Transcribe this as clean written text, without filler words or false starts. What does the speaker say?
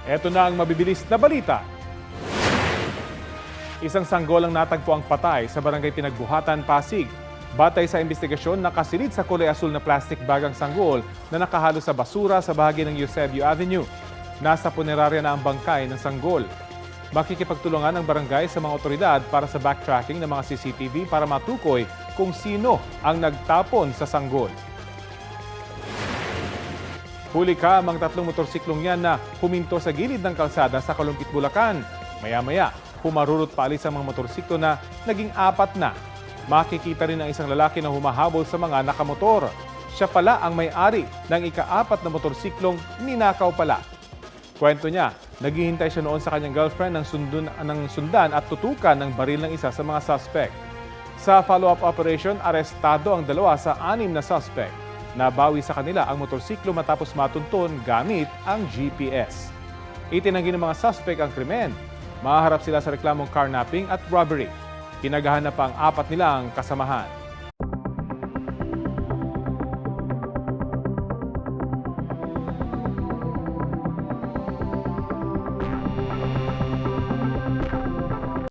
Eto na ang mabibilis na balita. Isang sanggol ang natagpo ang patay sa barangay Pinagbuhatan, Pasig. Batay sa investigasyon, nakasilid sa kulay asul na plastic bag ang sanggol na nakahalo sa basura sa bahagi ng Eusebio Avenue. Nasa punerarya na ang bangkay ng sanggol. Makikipagtulungan ang barangay sa mga otoridad para sa backtracking ng mga CCTV para matukoy kung sino ang nagtapon sa sanggol. Huli ka ang tatlong motorsiklong yan na huminto sa gilid ng kalsada sa Kalumpit, Bulacan. Maya-maya, pumarurot paalis ang mga motorsiklo na naging 4 na. Makikita rin ang isang lalaki na humahabol sa mga nakamotor. Siya pala ang may-ari ng ika-4 na motorsiklong ninakaw pala. Kwento niya, naghihintay siya noon sa kanyang girlfriend ng sundan at tutukan ng baril ng isa sa mga suspect. Sa follow-up operation, arestado ang 2 sa 6 na suspect. Nabawi sa kanila ang motorsiklo matapos matuntun gamit ang GPS. Itinanggi ng mga suspect ang krimen. Mahaharap sila sa reklamong carnapping at robbery. Kinagahanap ang 4 nilang kasamahan.